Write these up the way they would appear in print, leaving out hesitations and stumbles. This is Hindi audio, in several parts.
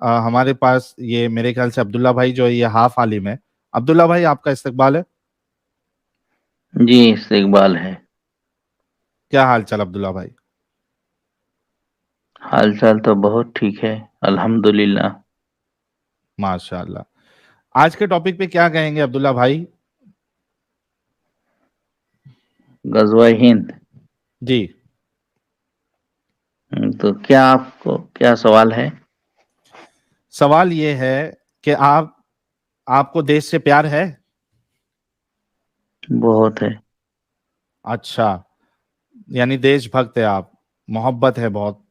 हमारे पास ये मेरे ख्याल से अब्दुल्ला भाई जो है ये हाफ आलिम है। अब्दुल्ला भाई आपका इस्तकबाल है। जी इस्तकबाल है। क्या हाल चाल अब्दुल्ला भाई? हाल चाल तो बहुत ठीक है, अल्हम्दुलिल्लाह। माशाल्लाह। आज के टॉपिक पे क्या कहेंगे अब्दुल्ला भाई? गज़वा हिंद। जी। तो क्या आपको क्या सवाल है? सवाल ये है कि आपको देश से प्यार है? बहुत है। अच्छा, यानी देशभक्त है आप, मोहब्बत है बहुत।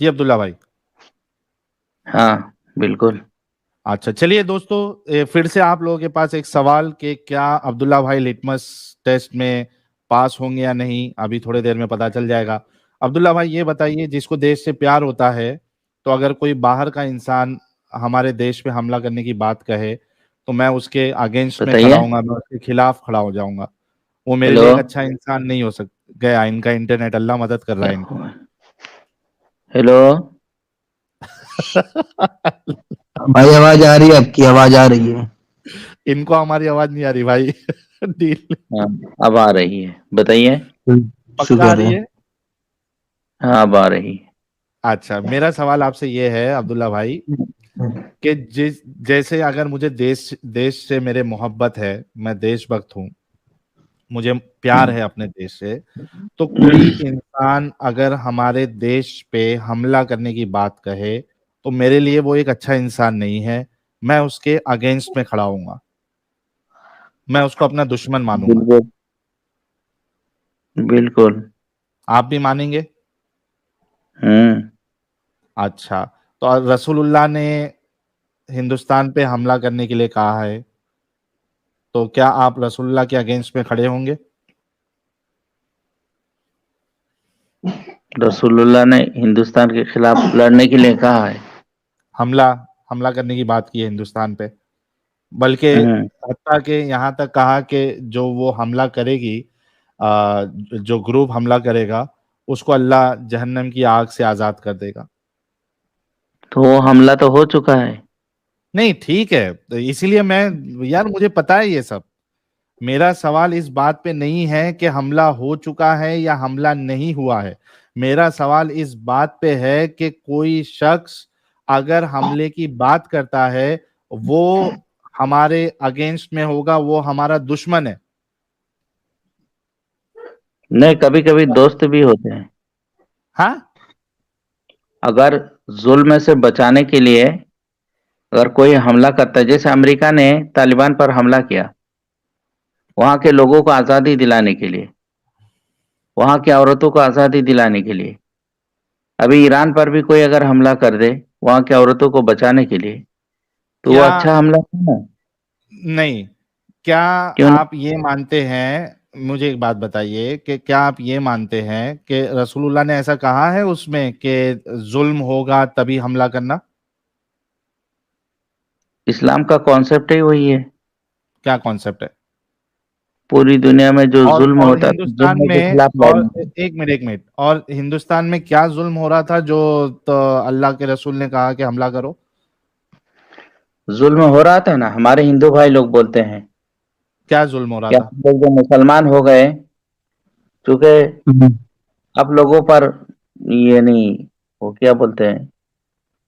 जी अब्दुल्ला भाई। हाँ बिल्कुल। अच्छा चलिए दोस्तों, फिर से आप लोगों के पास एक सवाल कि क्या अब्दुल्ला भाई लिटमस टेस्ट में पास होंगे या नहीं, अभी थोड़ी देर में पता चल जाएगा। अब्दुल्ला भाई ये बताइए, जिसको देश से प्यार होता है, तो अगर कोई बाहर का इंसान हमारे देश पे हमला करने की बात कहे तो मैं उसके अगेंस्ट में खड़ा बताइए। होऊंगा, मैं उसके खिलाफ खड़ा हो जाऊंगा। वो मेरे हेलो। लिए एक अच्छा इंसान नहीं हो सक गया। इनका इंटरनेट, अल्लाह मदद कर रहा क्या है इनको। हुआ? हेलो। भाई आवाज आ रही है, आपकी आवाज आ रही है। इनको हमारी आवाज नहीं आ रही भाई। डील। हाँ, अब आ रही है, बताइए। पक्का आ शुक्र रही है। है? हाँ अब आ रही है। अच्छा, मेरा सवाल आपसे ये है अब्दुल्ला भाई कि जैसे अगर मुझे देश देश से मेरे मोहब्बत है, मैं देशभक्त हूँ, मुझे प्यार है अपने देश से, तो कोई इंसान अगर हमारे देश पे हमला करने की बात कहे तो मेरे लिए वो एक अच्छा इंसान नहीं है। मैं उसके अगेंस्ट में खड़ा हूंगा, मैं उसको अपना दुश्मन मानूंगा। बिल्कुल बिल्कुल। आप भी मानेंगे? हम्म। अच्छा, तो रसूलुल्लाह ने हिंदुस्तान पे हमला करने के लिए कहा है, तो क्या आप रसूलुल्लाह के अगेंस्ट में खड़े होंगे? रसूलुल्लाह ने हिंदुस्तान के खिलाफ लड़ने के लिए कहा है। हमला हमला करने की बात की है हिंदुस्तान पे, बल्कि हम्म। हत्ता के यहाँ तक कहा कि जो वो हमला करेगी, जो ग्रुप हमला करेगा, उसको अल्लाह जहन्नम की आग से आजाद कर देगा। तो वो हमला तो हो चुका है। नहीं ठीक है, तो इसीलिए मैं, यार मुझे पता है ये सब। मेरा सवाल इस बात पे नहीं है कि हमला हो चुका है या हमला नहीं हुआ है। मेरा सवाल इस बात पे है कि कोई शख्स अगर हमले की बात करता है, वो हमारे अगेंस्ट में होगा, वो हमारा दुश्मन है। नहीं, कभी कभी दोस्त भी होते हैं। हाँ। अगर जुल्म से बचाने के लिए अगर कोई हमला करता है, जैसे अमेरिका ने तालिबान पर हमला किया, वहां के लोगों को आजादी दिलाने के लिए, वहां की औरतों को आजादी दिलाने के लिए। अभी ईरान पर भी कोई अगर हमला कर दे वहां की औरतों को बचाने के लिए, तो वो क्या? अच्छा हमला है ना। नहीं। क्या क्यों नहीं? आप ये मानते हैं, मुझे एक बात बताइए कि क्या आप ये मानते हैं कि रसूलुल्लाह ने ऐसा कहा है उसमें कि जुल्म होगा तभी हमला करना? इस्लाम का कॉन्सेप्ट ही वही है। क्या कॉन्सेप्ट है? पूरी दुनिया में जो जुल्म और होता है तो हिंदुस्तान जुल्म के में, खिलाफ और लड़ना है। एक मिनट, और हिंदुस्तान में क्या जुल्म हो रहा था जो तो अल्लाह के रसूल ने कहा कि हमला करो? जुल्म हो रहा था ना, हमारे हिंदू भाई लोग बोलते हैं क्या जुल्म हो रहा कि था? आप लोग जो मुसलमान हो गए, क्योंकि आप लोगों पर ये नहीं, वो क्या बोलते हैं,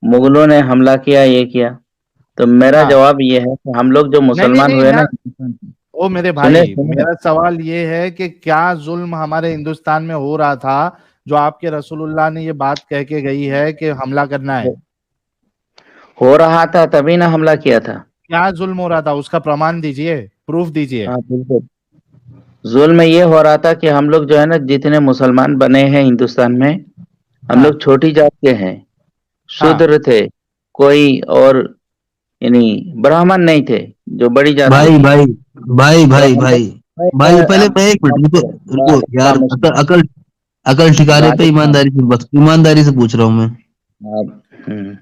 मुगलों ने हमला किया, ये किया। तो मेरा हाँ। जवाब ये है कि हम लोग जो नहीं नहीं मुसलमान नहीं हुए ना यार, हिंदुस्तान से। ओ मेरे सुने भाई, सुने। मेरा सवाल ये है कि क्या जुल्म हमारे हिंदुस्तान में हो रहा था जो आपके रसूलुल्लाह ने ये बात कह के गई है कि हमला करना है? हो रहा था तभी ना हमला किया था। क्या जुल्म हो रहा था, उसका प्रमाण दीजिए, प्रूफ दीजिए। हाँ बिल्कुल। जुल्म ये हो रहा था कि हम लोग जो है ना, जितने मुसलमान बने हैं हिंदुस्तान में, हम हाँ। लोग छोटी जात के हैं, हाँ। शूद्र थे। कोई और यानी ब्राह्मण नहीं थे, जो बड़ी जाति भाई थी। भाई भाई तो भाई हम भाई लोग भाई पहले मैं एक बात मिनट रुको। रुको यार, खामोश अकल अकल अकल ठिकाने पे, गालिब खान। ईमानदारी से बस, ईमानदारी से पूछ रहा हूँ मैं। हम्म।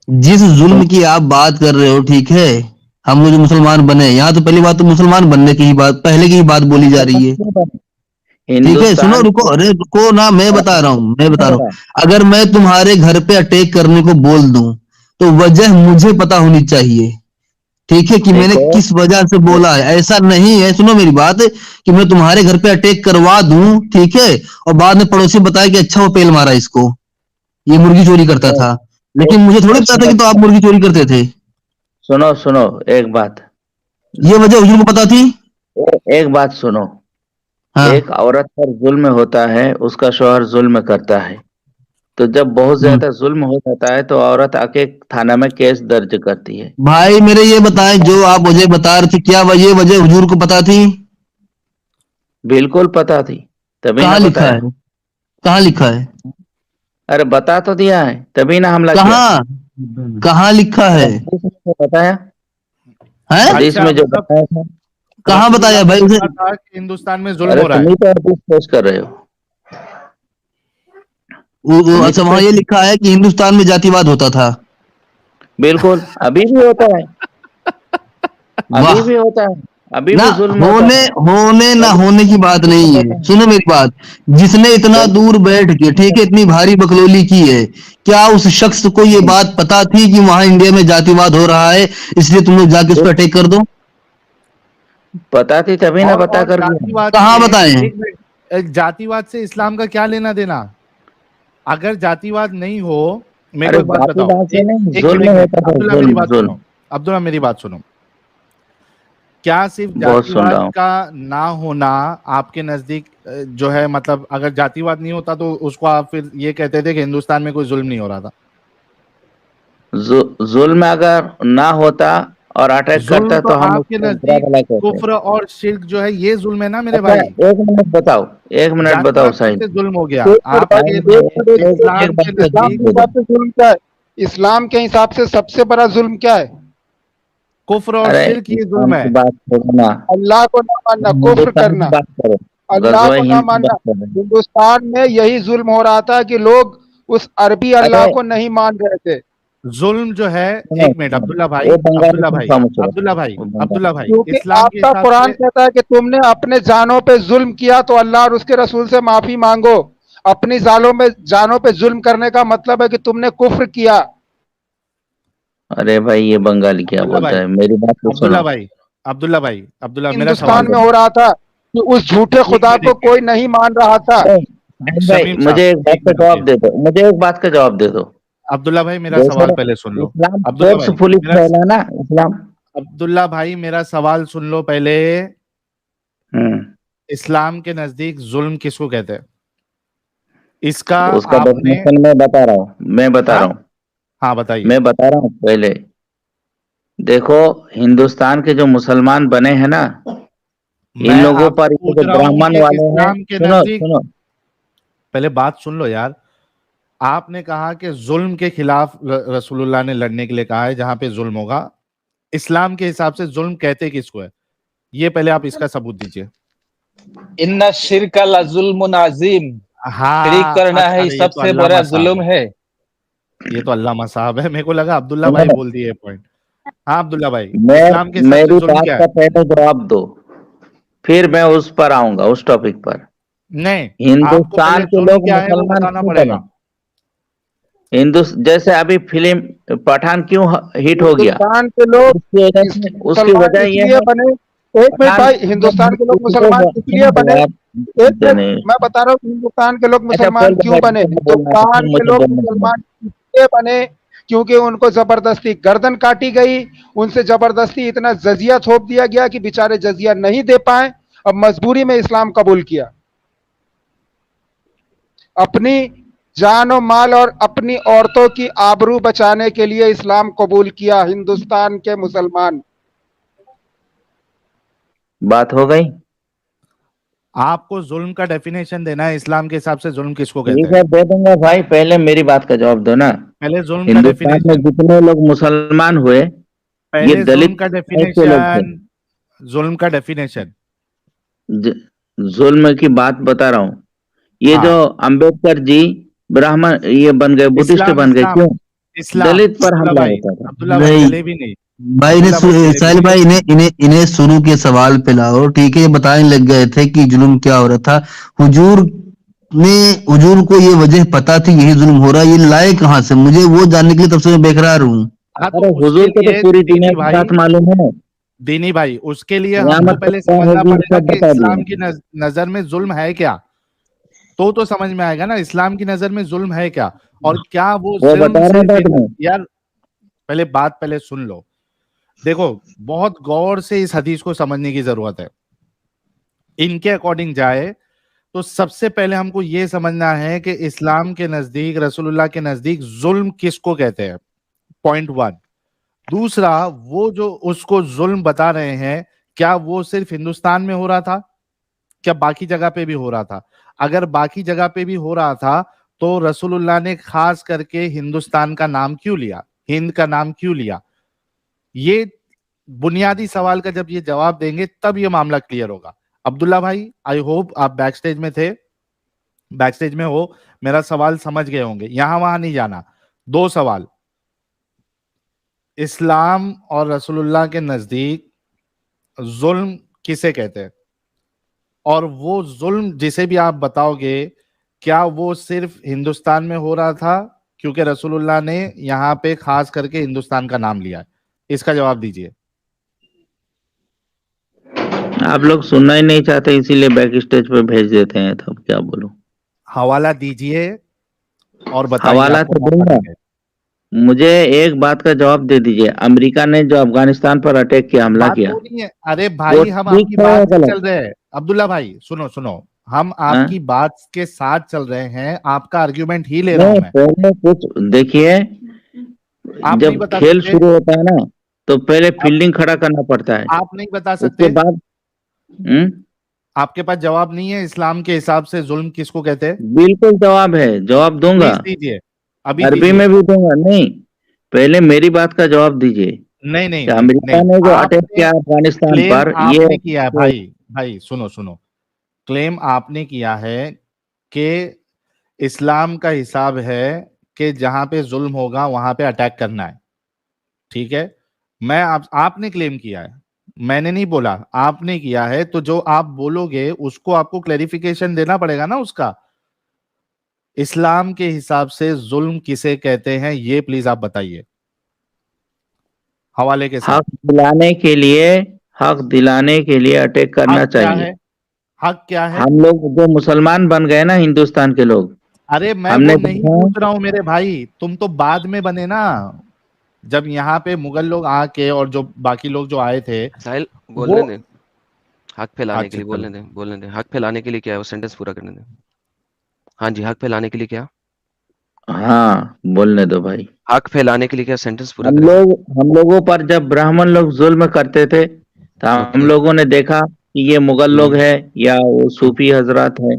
जिस तो जुल्म की आप बात कर रहे हो, ठीक है, हम लोग जो मुसलमान बने, यहाँ तो पहली बात तो मुसलमान बनने की ही बात, पहले की ही बात बोली जा रही मुसलमान है। क्यों बने? ठीक है, सुनो, हिंदुस्तान रुको, अरे रुको ना, मैं बता रहा हूँ। में अगर मैं तुम्हारे घर पे अटैक करने को बोल दूं तो वजह मुझे पता होनी चाहिए, ठीक है, कि मैंने देखो, किस वजह से बोला है। ऐसा नहीं है, सुनो मेरी बात, कि मैं तुम्हारे घर पे अटैक करवा दूं, ठीक है, और बाद में पड़ोसी बताया कि अच्छा वो पेल मारा इसको, ये मुर्गी चोरी करता सुनो था, लेकिन मुझे थोड़ी पता था सुनो कि तो आप मुर्गी चोरी करते थे। सुनो सुनो, एक बात, ये वजह हुजूर को पता थी। एक बात सुनो। एक हाँ। औरत पर जुल्म होता है, उसका शौहर जुल्म करता है, तो जब बहुत हम्म। ज्यादा जुल्म हो जाता है तो औरत आके थाना में केस दर्ज करती है। भाई मेरे ये बताएं, जो आप मुझे बता रहे थे, क्या ये वजह हुजूर को पता थी? बिल्कुल पता थी, तभी ना कहाँ लिखा है? बताया। कहाँ लिखा है? अरे बता तो दिया है, तभी ना हमला किया। कहाँ? कहाँ लिखा है? हदीस में तो बताया, हैं? हदीस अच्छा, में जो मतलब बताया था। कहाँ रसूलुल्लाह बताया को भाई उसे? पता था कि हिंदुस्तान में जुल्म अरे हो रहा तुम है। ही तो हदीस पेश कर रहे हो, तुम ही तो अच्छा, वहां पेश। ये लिखा है कि हिंदुस्तान में जातिवाद होता था। बिल्कुल, अभी भी होता है, अभी वाह। भी होता है, अभी ना, भी जुल्म होता होने है। होने ना अभी होने की बात भी नहीं जुल्म है, होता है। सुनो मेरी बात। जिसने इतना चलिए, दूर बैठ के, ठीक है, इतनी भारी बकलोली की है, क्या उस शख्स को ये बात पता थी कि वहां इंडिया में जातिवाद हो रहा है, इसलिए तुम लोग जाके उस पर अटैक कर दो? पता थी तभी ना बता और कर दिया। जातिवाद कहाँ से, बताए हैं? एक मिनट, जातिवाद से इस्लाम का क्या लेना देना? अगर जातिवाद नहीं हो, मेरे को अरे एक बात बताओ, जातिवाद से एक नहीं, एक मिनट, जुल्म एक मिनट, होता था, अब्दुल्ला मेरी जुल्म बात जुल्म। सुनो। अब्दुल्ला मेरी बात सुनो। क्या सिर्फ बहुत सुन रहा जातिवाद हूँ। का ना होना आपके नजदीक जो है, मतलब अगर जातिवाद नहीं होता तो उसको आप फिर ये कहते थे कि हिंदुस्तान में कोई जुल्म नहीं हो रहा था? जुल्म अगर ना होता और अटैक जुल्म करता तो तो हम आपके उसको बुरा नजदीक भला कहते। कुफ्र और शिर्क जो है, ये जुल्म है ना मेरे अच्छा, भाई। एक मिनट बताओ, एक मिनट बताओ जातिवाद साहिल। कैसे जुल्म हो गया एक मिनट भाई, आपके साहिल एक मिनट, एक एक इस्लाम मिनट। के बात का इस्लाम जवाब के नजदीक? दे दो। हिसाब से जुल्म क्या है? इस्लाम के हिसाब से सबसे बड़ा जुल्म क्या है? कुफ्र और अरे शिर्क ये जुल्म इस्लाम है। की बात करो ना, अल्लाह को ना मानना, कुफ्र हिंदुस्तान की करना। बात करो, अल्लाह गजवा को ना हिंद की मानना। बात कर रहे हैं। हिंदुस्तान में यही जुल्म हो रहा था कि लोग उस अरबी अरे अल्लाह को नहीं मान रहे थे। जुल्म जो है, सुनो एक मिनट सुनो, अब्दुल्ला भाई, वो बंगाली अब्दुल्ला तुम भाई, खामोश रहो, अब्दुल्ला भाई, वो अब्दुल्ला बंगाली। भाई, क्योंकि इस्लाम के आपका हिसाब कुरान से। कहता है कि तुमने अपने जानों पे जुल्म किया तो अल्लाह और उसके रसूल से माफी मांगो। अपनी जानों पे जुल्म करने का मतलब है कि तुमने कुफ्र किया। अरे भाई ये बंगाली क्या अब्दुल्ला बोलता भाई, है, मेरी बात तो अब्दुल्ला सुनो। भाई, अब्दुल्ला भाई, अब्दुल्ला मेरा सवाल हिंदुस्तान में सुनो। हो रहा था कि उस झूठे एक खुदा मिनट, को एक मिनट, कोई नहीं मान रहा था। अरे साहिल भाई, शमीम साहब, मुझे एक बात एक का मिनट रुकिए। जवाब दे दो, मुझे एक बात का जवाब दे दो। अब्दुल्ला भाई मेरा देखो, सवाल पहले सुन लो। इस्लाम अब्दुल्ला भाई फोर्सफुली मेरा, फैला ना, इस्लाम। अब्दुल्ला भाई मेरा सवाल सुन लो पहले। हम्म। इस्लाम के नजदीक जुल्म किसको कहते हैं? इसका उसका आपने, डेफिनेशन मैं बता रहा हूँ, मैं बता हाँ, रहा हूँ, हाँ बताइए। मैं बता रहा हूँ पहले। देखो, हिंदुस्तान के जो मुसलमान बने हैं ना, इन मैं लोगों आपसे पर ये पूछ जो रहा हूं ब्राह्मण कि वाले हैं, इस्लाम के सुनो नजदीक, सुनो। पहले बात सुन लो यार। आपने कहा कि जुल्म के खिलाफ रसूलुल्लाह ने लड़ने के लिए कहा है, जहां पे जुल्म होगा। इस्लाम के हिसाब से जुल्म कहते किसको है? ये पहले आप इसका सबूत दीजिए। इन्ना शिरका लजुल्मुन अजीम। शरीक हाँ, करना है अरे ये तो सबसे अल्लामा बड़ा साहब जुल्म है, है। ये तो अल्लामा साहब है। मेरे को लगा अब्दुल्ला भाई सुनो, बोल दिए पॉइंट। हाँ अब्दुल्ला भाई, मैं इस्लाम के हिसाब से मेरी जुल्म बात क्या है? का पहले जवाब दो, फिर मैं उस पर आऊंगा, उस टॉपिक पर। नहीं, आपको पहले हिंदुस्तान के जुल्म लोग क्या है वो मुसलमान बताना क्यों बने? पड़ेगा। जैसे अभी फिल्म पठान क्यों हिट हो गया? हिंदुस्तान के लोग उसकी मुसलमान वजह यह इसलिए है, बने। एक मिनट पठान भाई, हिंदुस्तान के लोग मुसलमान इसलिए सुनो बने। यार, एक मिनट, जने। मैं बता रहा हूँ हिंदुस्तान के लोग अच्छा मुसलमान बोल दो क्यों भाई, बने। तुमको बोलना है तो हिंदुस्तान फिर के मुझे लोग बोलने दो। मुसलमान इसलिए बने क्योंकि उनको जबरदस्ती गर्दन काटी गई। उनसे जबरदस्ती इतना जजिया थोप दिया गया कि बेचारे जजिया नहीं दे पाए। अब मजबूरी में इस्लाम कबूल किया। अपनी जान और माल और अपनी औरतों की आबरू बचाने के लिए इस्लाम कबूल किया हिंदुस्तान के मुसलमान। बात हो गई। आपको जुल्म का डेफिनेशन देना है, इस्लाम के हिसाब से जुल्म किसको कहते ठीक हैं? है, दे दूंगा भाई, पहले मेरी बात का जवाब दो ना। पहले जुल्म का हिंदुस्तान में डेफिनेशन, जितने लोग मुसलमान हुए, ये पहले जुल्म दलित का टाइप के लोग थे। डेफिनेशन, जुल्म का डेफिनेशन। ज- जुल्म की बात बता रहा हूँ। ये जो हाँ, अंबेडकर जी ब्राह्मण ये बन गए, बुद्धिस्ट इस्लाम, बन गए, इस्लाम, क्यों? इस्लाम, दलित पर अब्दुल्ला हमला भाई, होता था। अब्दुल्ला भाई नहीं, चले भी नहीं। भाई अब्दुल्ला भाई मेरे साहिल वीडियो भाई इन्हें इन्हें इन्हें शुरू के सवाल पे लाओ, ठीक है। ये बताने लग गए थे कि जुल्म क्या हो रहा था। हुजूर ने हुजूर को ये वजह पता थी यही जुल्म हो रहा है, ये लाए कहाँ से? मुझे वो जानने के लिए तब से मैं बेकरार हूँ। हाँ तो अरे उसके हुजूर को तो लिए पूरी दुनिया दीनी की भाई बात मालूम है। दीनी भाई उसके लिए हमको क़यामत तक पहले क्या समझना होगी पड़ेगा सब कि बता इस्लाम की दिया। नजर में जुल्म है क्या। तो समझ में आएगा ना इस्लाम की नजर में जुल्म है क्या, और क्या वो वो जुल्म बता रहे सिर्फ बात में। यार पहले बात पहले सुन लो। देखो, बहुत गौर से इस हदीस को समझने की जरूरत है। इनके अकॉर्डिंग जाए तो सबसे पहले हमको ये समझना है कि इस्लाम के नजदीक, रसूलुल्लाह के नजदीक जुल्म किसको कहते हैं, पॉइंट वन। दूसरा, वो जो उसको जुल्म बता रहे हैं, क्या वो सिर्फ हिंदुस्तान में हो रहा था, क्या बाकी जगह पे भी हो रहा था? अगर बाकी जगह पे भी हो रहा था तो रसूलुल्लाह ने खास करके हिंदुस्तान का नाम क्यों लिया, हिंद का नाम क्यों लिया? ये बुनियादी सवाल का जब ये जवाब देंगे तब ये मामला क्लियर होगा। अब्दुल्ला भाई, आई होप आप बैक स्टेज में थे, बैक स्टेज में हो, मेरा सवाल समझ गए होंगे, यहां वहां नहीं जाना। दो सवाल, इस्लाम और रसूलुल्लाह के नजदीक जुल्म किसे कहते हैं, और वो जुल्म जिसे भी आप बताओगे क्या वो सिर्फ हिंदुस्तान में हो रहा था क्योंकि रसूलुल्लाह ने यहाँ पे खास करके हिंदुस्तान का नाम लिया है? इसका जवाब दीजिए। आप लोग सुनना ही नहीं चाहते इसीलिए बैक स्टेज पे भेज देते हैं, तो अब क्या बोलूं। हवाला दीजिए और बताइए, हवाला आपको तो मौका दूंगा। देंगे। मुझे एक बात का जवाब दे दीजिए, अमेरिका ने जो अफगानिस्तान पर अटैक किया, हमला बात किया, वो नहीं है, अरे वो भाई हम ठीक आपकी है या बात से गलत? चल रहे हैं। अब्दुल्ला भाई सुनो सुनो, हम हाँ? आपकी बात के साथ चल रहे हैं, आपका आर्ग्यूमेंट ही ले रहा हूं नहीं, मैं। पहले कुछ देखिए। आप नहीं जब बता खेल सकते, शुरू होता है ना, तो पहले आप फील्डिंग खड़ा करना पड़ता है। आप नहीं बता उसके सकते, बाद आपके पास जवाब नहीं है इस्लाम के हिसाब से जुल्म किसको कहते हैं? बिल्कुल जवाब है, जवाब दूंगा। प्लीज दीजिए, अभी अरबी दीजिए। में भी दूंगा। नहीं, पहले मेरी बात का जवाब दीजिए नहीं नहीं कि नहीं अमेरिका नहीं, ने जो अटैक आपने किया अफगानिस्तान क्लेम पर, ये आपने किया है तो भाई। भाई सुनो सुनो, क्लेम आपने किया है कि इस्लाम का हिसाब है कि जहां पे जुल्म होगा वहां पे अटैक करना है, ठीक है। मैं आपने क्लेम किया है, मैंने नहीं बोला, आपने किया है। तो जो आप बोलोगे उसको आपको क्लेरिफिकेशन देना पड़ेगा ना उसका। इस्लाम के हिसाब से जुल्म किसे कहते हैं ये प्लीज आप बताइए हवाले के साथ। हक दिलाने के लिए, हक दिलाने के लिए अटैक करना हक क्या चाहिए। है, हक क्या है? हम लोग जो मुसलमान बन गए ना हिंदुस्तान के लोग, अरे मैं वो हमने नहीं देखा। पूछ रहा हूं मेरे भाई, तुम तो बाद में बने ना, जब यहाँ पे मुगल लोग आके और जो बाकी लोग जो आए थे साहिल वो। बोलने दे, हक फैलाने के अच्छा लिए चलो, बोलने दे, हक फैलाने के लिए क्या है, वो सेंटेंस पूरा करने दे। हाँ जी, हक फैलाने के लिए क्या? हाँ, बोलने दो भाई। हक फैलाने के लिए क्या, सेंटेंस पूरा हम करे सर। लोग हम लोगों पर जब ब्राह्मण लोग जुल्म करते थे, तो हम ओके। लोगों ने देखा कि ये मुगल लोग हम्म हैं या वो हम्म सूफी हजरात हैं,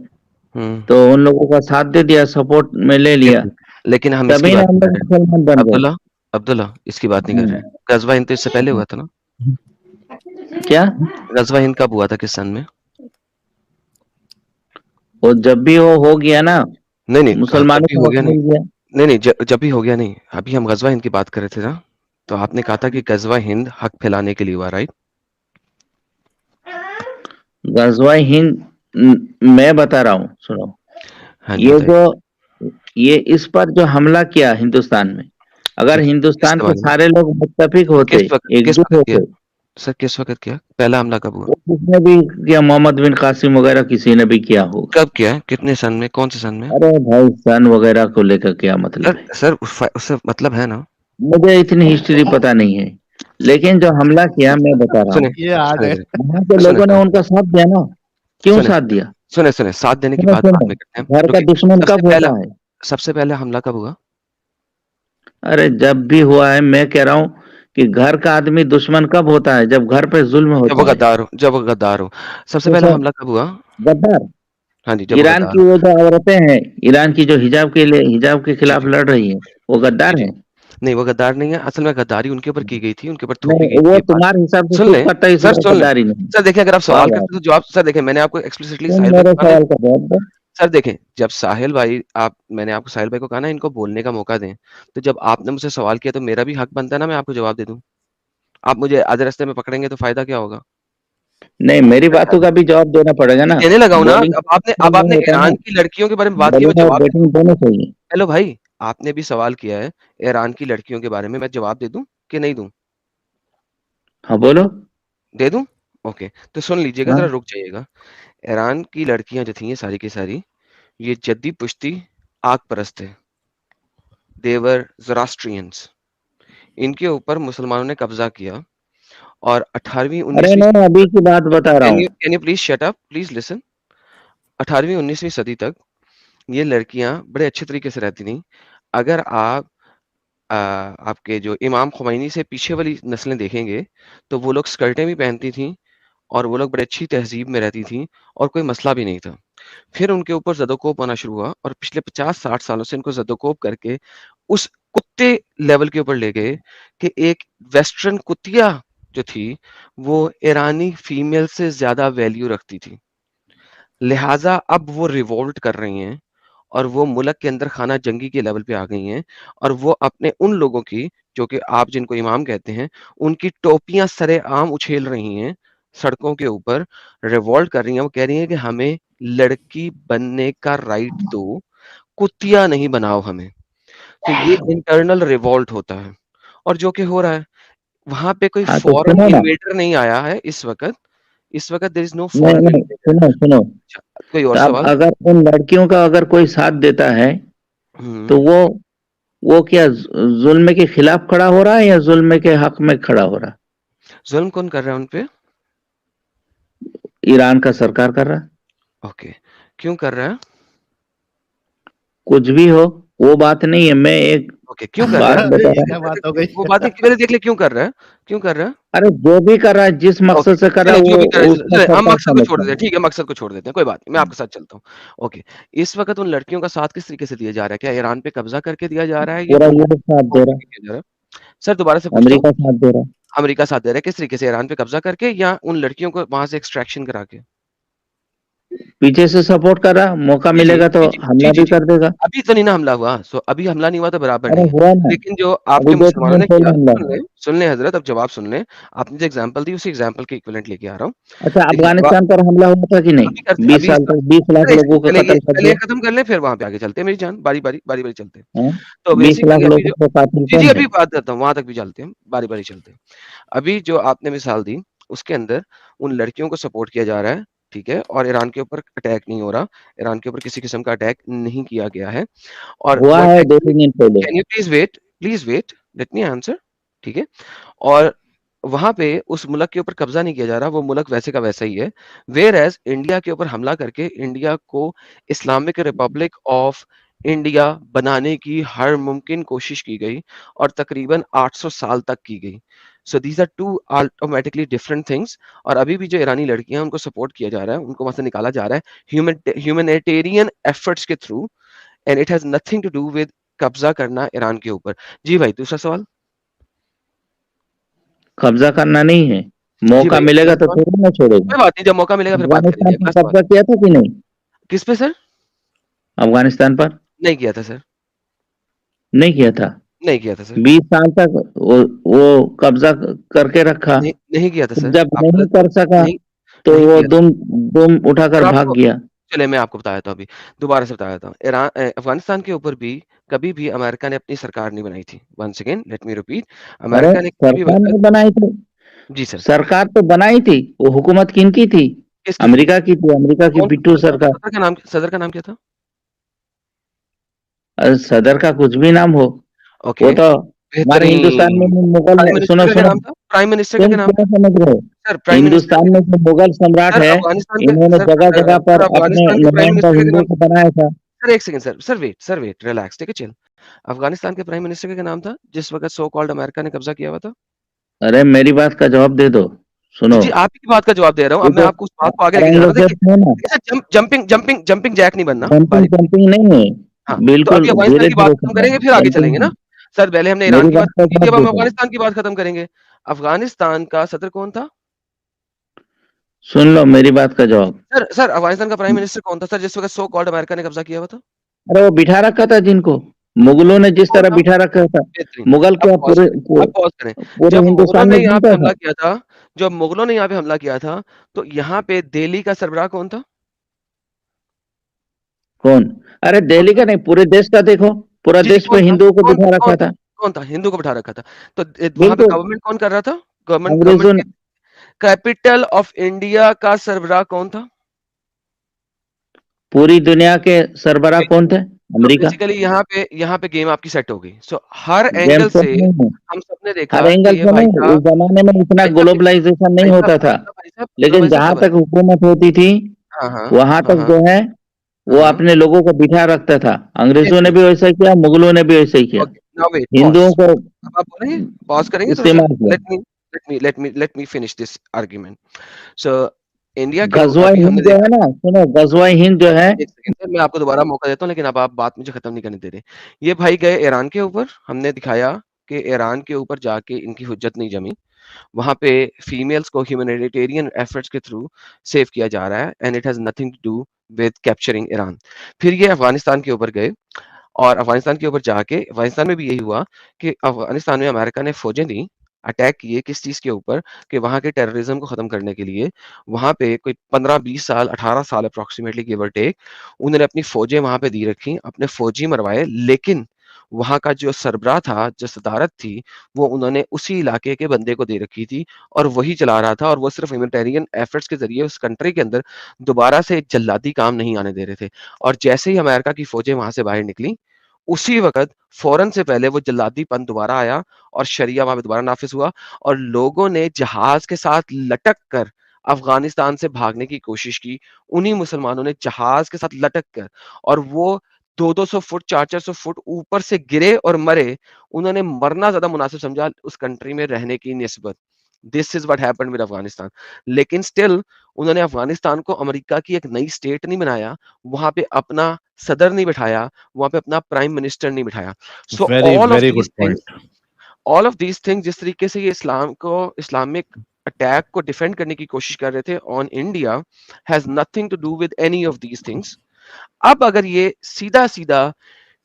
हम्म। तो उन लोगों का साथ दे दिया, सपोर्ट में ले लिया। लेकिन लेकिन हम इसकी तभी ना बात हम नहीं कर लोग रहे। मुसलमान बन गए। अब्दुल्ला, अब्दुल्ला इसकी बात नहीं कर रहे। गजवा हिंद तो इससे पहले हुआ था ना? क्या? गजवा हिंद कब हुआ था, किस सन में? वो जब भी वो हो गया ना, नहीं नहीं, जब मुसलमानों भी को हो हक गया नहीं। मिल गया। नहीं नहीं, जब भी हो गया नहीं, अभी हम गजवा हिंद की बात कर रहे थे ना, तो आपने कहा था कि गजवा हिंद हक फैलाने के लिए हुआ, राइट? गजवा हिंद मैं बता रहा हूँ, सुनो। हाँ जी ये बताइए। जो ये इस पर जो हमला किया हिंदुस्तान में, अगर ठीक है, हिंदुस्तान किसके के बारे में? सारे लोग मुत्तफिक होते, किस एकजुट वक्त किया होते, सर, किस वक्त किया पहला हमला, कब हुआ? वो किसने भी किया, मोहम्मद बिन कासिम वगैरह किसी ने भी किया होगा। कब किया है, कितने सन में, कौन से सन में? अरे भाई, सन वगैरह को लेकर क्या मतलब सर है? सर उससे मतलब है ना। मुझे इतनी हिस्ट्री पता नहीं है, लेकिन जो हमला किया मैं बता रहा सुने हूँ, ये आज सुने है। सुने वहां के सुने लोगों ने सुने उनका साथ दिया ना। क्यों सुने साथ दिया? सुने सुने, साथ देने की सुनो बात बाद सुनो, में करते हैं, घर का रुकिए। दुश्मन सबसे कब पहला, होता है? सबसे पहले हमला कब हुआ? अरे जब भी हुआ है, मैं कह रहा हूँ कि घर का आदमी दुश्मन कब होता है? जब घर पे जुल्म जब वो होता है। गद्दार हो, जब वो गद्दार हो। सबसे तो पहला सर, हमला कब हुआ? गद्दार हाँ जी, जब वो ईरान गद्दार की हो। वो जो औरतें हैं, ईरान की जो हिजाब के लिए, हिजाब के जी खिलाफ जी लड़ रही है, वो जी गद्दार जी। है? नहीं, वो गद्दार नहीं है, असल में गद्दारी उनके ऊपर की गई थी, उनके ऊपर थोपी नहीं, गई थी वो ये बात। तुम्हारे हिसाब से सुन सूट ले करता है, सर, इसलिए सुन ले गद्दारी नहीं। सर, देखिए अगर आप वाह सवाल वाह। करते तो जवाब, सर देखिए मैंने आपको एक्सप्लिसिटली तुम साहिल भाई को मेरे कहा ना। सवाल का जवाब दो। सर देखें, जब साहिल भाई, आप, मैंने आपको साहिल भाई को कहा ना इनको बोलने का मौका दें, तो जब आपने मुझसे सवाल किया तो मेरा भी हक बनता है ना मैं आपको जवाब दे दूं। आप मुझे आधे रास्ते में पकड़ेंगे तो फायदा क्या होगा? नहीं, मेरी बातों का भी जवाब देना पड़ेगा ना। देने लगा हूँ ना। बॉलिंग अब आपने होता है ना, ईरान की लड़कियों के बारे में बात की, मैं बॉलिंग और जवाब बैटिंग दोनों चाहिए। हेलो भाई, आपने भी सवाल किया है ईरान की लड़कियों के बारे में, मैं जवाब दे दूं कि नहीं दूं? हाँ बोलो। दे दूं? ओके, तो सुन लीजिएगा, हाँ जरा रुक जाइएगा। ईरान की लड़कियां जो थी ये सारी की सारी, ये जद्दी पुश्ती आग परस्त थे। देवर ज़ोरास्ट्रियंस। इनके ऊपर मुसलमानों ने कब्जा किया और 18वीं अरे 19वीं नहीं, अभी की बात बता रहा हूँ। Can you please shut up, please listen. 18वीं 19वीं सदी तक ये लड़कियां बड़े अच्छे तरीके से रहती थीं। अगर आप आपके जो इमाम खुमैनी से पीछे वाली नस्लें देखेंगे, तो वो लोग स्कर्टें भी पहनती थीं और वो लोग बड़ी अच्छी तहज़ीब में रहती थीं और कोई मसला भी नहीं था। फिर उनके ऊपर ज़दोकोप आना शुरू हुआ और पिछले 50-60 सालों से इनको ज़दोकोप करके उस कुत्ते लेवल के ऊपर ले गए कि एक वेस्टर्न कुतिया जो थी, वो ईरानी फीमेल से ज़्यादा वैल्यू रखती थी। लिहाज़ा अब वो रिवोल्ट कर रही हैं और वो मुल्क के अंदर खाना जंगी के लेवल पे आ गई हैं और वो अपने उन लोगों की, जो कि आप जिनको इमाम कहते हैं, उनकी टोपियाँ सरेआम उछेल रही हैं, सड़कों के ऊपर रिवोल्ट कर रही हैं। वो कह रही हैं कि हमें लड़की बनने का राइट दो, कुतिया नहीं बनाओ हमें। तो ये इंटरनल रिवोल्ट होता है और जो कि हो रहा है। वहाँ पे कोई हाँ तो फॉरेन सुनो ना। इन्वेडर नहीं आया है इस वक़्त। इस वक़्त देयर इज़ नो नहीं फॉरेन नहीं, इन्वेडर। सुनो सुनो। अच्छा, कोई और तो अब सवाल? अगर उन लड़कियों का अगर कोई साथ देता है, हुँ। तो वो क्या जुल्म के खिलाफ खड़ा हो रहा है या जुल्म के हक में खड़ा हो रहा ज़ुल्म कौन कर रहा है उन पे? है? ईरान का सरकार कर रहा है। ओके, क्यों कर रहा है? कुछ भी हो, वो बात नहीं है, मैं एक ओके, क्यों कर रहा बात है? बता ये रहा क्या हूँ। बात हो गई? वो बात नहीं, पहले देख ले क्यों कर रहा है? क्यों कर रहा है? अरे जो भी कर रहा है, जिस ओके, मकसद से कर रहा चलिए है, जो भी कर रहा वो है, उसका चलिए हम सरकार मकसद को छोड़ समझता देते हैं, है। ठीक है, मकसद को छोड़ देते हैं, कोई बात नहीं, मैं आपके साथ चलता हूँ। ओके, इस वक़्त उन लड़कियों का साथ किस तरीके से दिया जा रहा है? क्या ईरान पे कब्ज़ा करके दिया जा रहा है या पूरा उनको यूरोप साथ सपोर्ट दे रहा करके दिया जा रहा है? सर दोबारा से है, पूछता हूँ, अमेरिका साथ दे रहा है। अमेरिका साथ दे रहा है किस तरीके से? ईरान पे कब्ज़ा करके या उन लड़कियों को वहाँ से एक्सट्रैक्शन करा के? पीछे से सपोर्ट कर रहा है, मौका जी, जी। मिलेगा तो जी, जी। जी, हमला जी, भी जी। कर देगा। अभी तो नहीं ना हमला हुआ, अभी हमला नहीं हुआ तो बराबर अरे नहीं है। हुआ ना, लेकिन जो अभी आपके 2-3 मुसलमानों दिन ने पहले किया, हमला हुआ। सुन लें हज़रत, अब जवाब सुन लें। आपने जो एग्ज़ाम्पल दी उसी एग्ज़ाम्पल के इक्विवेलेंट लेके आ रहा हूँ। अच्छा, देखिए जवाब अफगानिस्तान पर हमला हुआ था कि नहीं? अभी करते 20 अभी साल तक 20 लाख अरे एक लोगों सेकंड, को पहले कत्ल कर ये दिया। खत्म कर लें फिर वहाँ पे आगे चलते हैं। मेरी जान, बारी-बारी चलते हैं। हैं? तो 20 लाख बेसिकली अभी लोगों जो का कातिल जी, जी, कौन अभी है? बात करता हूँ, वहाँ तक भी चलते हैं, बारी-बारी चलते हैं। अभी जो आपने मिसाल दी, उसके अंदर उन लड़कियों को सपोर्ट किया जा रहा है, ठीक है? और ईरान के ऊपर अटैक नहीं हो रहा, ईरान के ऊपर किसी किस्म का अटैक नहीं किया गया है और हुआ व्हाट है एक्चुअली 2-3 दिन पहले। Can you please wait, let me answer, ठीक है? और वहाँ पे उस मुल्क के ऊपर कब्ज़ा नहीं किया जा रहा, वो मुल्क वैसे का वैसा ही है। व्हेयरएज़ इंडिया के ऊपर हमला करके इंडिया को इस्लामिक रिपब्लिक ऑफ इंडिया बनाने की हर मुमकिन कोशिश की गई और तकरीबन 800 साल तक की गई। So these are 2 automatically different things और अभी भी जो ईरानी लड़कियाँ हैं, उनको सपोर्ट किया जा रहा है, उनको वहाँ से निकाला जा रहा है ह्यूमैनिटेरियन एफर्ट्स के through and it has nothing to do with कब्ज़ा करना ईरान के ऊपर। जी भाई, दूसरा सवाल? कब्जा करना नहीं है, जी मौका भाई, मिलेगा दूसरा तो सवाल? थोड़ी ना छोड़ेगा। कोई बात नहीं, जब मौका मिलेगा फिर बात अफगानिस्तान करेंगे। पर अगला सवाल। कब्जा किया था कि नहीं? किस पे सर? अफगानिस्तान पर नहीं किया था सर, नहीं किया था। नहीं किया था सर, 20 साल तक वो कब्जा करके रखा। नहीं किया था फिर सर, जब आप नहीं गलत कर सका, नहीं तो नहीं वो किया था। दुम दुम उठाकर और भाग आपको गया। चलिए मैं आपको बता देता हूँ अभी, दोबारा से बता देता हूँ। अफ़गानिस्तान के ऊपर भी कभी भी अमेरिका ने अपनी सरकार नहीं बनाई थी। Once again let me repeat, अरे अमेरिका ने किसी भी सरकार वक़्त ने बनाई थी, जी सर, सरकार तो बनाई थी, वो हुकूमत किनकी थी? किसकी थी? अमेरिका की थी, अमेरिका की कौन पिट्ठू सरकार। सदर का नाम क्या था? सदर का कुछ भी नाम हो, वो ओके, तो हमारे हिंदुस्तान में बेहतरीन। भी मुगल प्राइम है। मिनिस्टर सुनो का क्या सुनो, नाम था? प्राइम मिनिस्टर का तुम क्या नाम क्या था? समझ रहे हो? सर प्राइम मिनिस्टर का हिंदुस्तान में जो मुगल सम्राट सर है, अफ़गानिस्तान के इन्होंने जगह जगह सर पर अपने अफ़गानिस्तान के प्राइम नुमाइंदा मिनिस्टर का क्या हिंदुओं नाम को था? बनाया था। Sir 1 second sir wait, relax, take a chill. Afghanistan के प्राइम मिनिस्टर का क्या नाम था, जिस वक़्त सो कॉल्ड अमेरिका ने कब्ज़ा किया हुआ था? अरे मेरी बात का जवाब दे दो। जी, सुनो, जी, आप ही की बात का जवाब दे रहा हूँ। अब ये मैं जो आपको उस बात को आगे लेके जा रहा हूँ। देखिए औरंगजेब है ना, देखिए सर जंपिंग जैक नहीं बनना, जंपिंग बारी-बारी। जंपिंग नहीं है, हाँ, तो बिल्कुल अभी अफ़गानिस्तान धीरे की बात धीरे खत्म चल रहा करेंगे, है, फिर आगे जंपिंग चलेंगे ना? नहीं। सर पहले हमने ईरान मेरी की बात बात का खत्म की थी, जवाब अब दे हम दो। अफ़गानिस्तान की बात खत्म करेंगे। अफ़गानिस्तान का सदर कौन था? सुन लो मेरी बात का जवाब। सर अफ़गानिस्तान का प्राइम मिनिस्टर कौन था सर, जिस वक़्त सो कॉल्ड अमेरिका ने कब्ज़ा किया हुआ था? अरे वो बिठा रखा था जिनको, मुगलों ने जिस तरह बिठा रखा था, बेहतरीन। मुगल अब क्या पॉज पूरे करें, अब पॉज करें। पूरे जब मुगलों हिंदुस्तान ने में यहाँ पे घूमता हमला था। किया था, जब मुगलों ने यहाँ पे हमला किया था, तो यहाँ पे दिल्ली का सरबराह कौन था? कौन? अरे दिल्ली का नहीं, पूरे देश का देखो, पूरा जी, जी, देश पे कौन था? हिंदुओं को कौन बिठा कौन रखा था। कौन था? हिंदू को बिठा रखा था। तो वहाँ पे बिल्कुल, गवर्नमेंट कौन कर रहा था? गवर्नमेंट गवर्नमेंट अंग्रेजों के कैपिटल ऑफ इंडिया का सरबराह कौन था? पूरी दुनिया के सरबराह कौन थे? तो अमेरिका। बेसिकली यहाँ पे गेम आपकी सेट हो गई। सो हर गेम एंगल से सेट नहीं है, हम सबने हर देखा कि एंगल ये से भाई नहीं, उस साहब जमाने में इतना भाई साहब ग्लोबलाइजेशन नहीं भाई साहब होता भाई था, साहब भाई साहब लेकिन ग्लोबलाइजेशन जहां कब तक आया? हुकूमत होती थी, हाँ, हाँ, वहां हाँ, तक हाँ, जो है वो हाँ, अपने लोगों को बिठा रखता था। अंग्रेजों ने बेहतरीन। भी वैसा ही किया, मुगलों ने भी वैसा ही किया, ओके, नाउ वेट, हिंदुओं पॉज़। को अब आप बोलेंगे? पॉज़ करेंगे थोड़ा-सा? इस्तेमाल किया। Let me finish this argument. So India के गजवा अभी हिंद हमने जो देखा। है ना, सुनो, गजवा हिंद जो है, एक सेकंड सर, मैं आपको दोबारा मौका देता हूँ, लेकिन अब आप बात मुझे खत्म नहीं करने दे रहे। ये भाई गए ईरान के ऊपर, हमने दिखाया कि ईरान के ऊपर जाके इनकी हुज्जत नहीं जमी। वहाँ पे फीमेल्स को ह्यूमैनिटेरियन एफर्ट्स के थ्रू सेव किया जा रहा है, and it has nothing to do with capturing Iran. फिर ये अफ़गानिस्तान के ऊपर गए, और अफ़गानिस्तान के ऊपर जाके अफ़गानिस्तान में भी यही हुआ कि अफ़गानिस्तान में अमेरिका ने फ़ौजें दी, अटैक किए किस चीज़ के ऊपर, कि वहाँ के टेररिज़्म को ख़त्म करने के लिए। वहाँ पे कोई 15-20 साल, 18 साल अप्रॉक्सिमेटली गिव और टेक, उन्होंने अपनी फ़ौजें वहाँ पे दी रखी, अपने फ़ौजी मरवाए, लेकिन वहाँ का जो सरबराह था, जो सदारत थी, वो उन्होंने उसी इलाके के बंदे को दे रखी थी, और वही चला रहा था, और वो सिर्फ़ ह्यूमैनिटेरियन एफर्ट्स के ज़रिए उस कंट्री के अंदर दोबारा से एक जल्लादी काम नहीं आने दे रहे थे। और जैसे ही अमेरिका की फ़ौजें वहाँ से बाहर निकली, उसी वक़्त फ़ौरन से पहले वो जल्लादीपन दोबारा आया, और शरिया वहाँ पे दोबारा नाफ़िज़ हुआ, और लोगों ने जहाज़ के साथ लटक कर अफ़गानिस्तान से भागने की कोशिश की। उन्हीं मुसलमानों ने जहाज़ के साथ लटक कर, और वो 200-200 फुट, 400-400 फुट ऊपर से गिरे और मरे। उन्होंने मरना ज़्यादा मुनासिब समझा उस कंट्री में रहने की निस्बत। This is what happened with Afghanistan. लेकिन स्टिल उन्होंने अफ़गानिस्तान को अमेरिका की एक नई स्टेट नहीं बनाया, वहाँ पे अपना सदर नहीं बिठाया, वहाँ पे अपना प्राइम मिनिस्टर नहीं बिठाया। So very all of very good these things, point. जिस तरीके से ये इस्लामिक अटैक को डिफेंड करने की कोशिश कर रहे थे on India, has nothing to do with any of these things. अब अगर ये सीधा-सीधा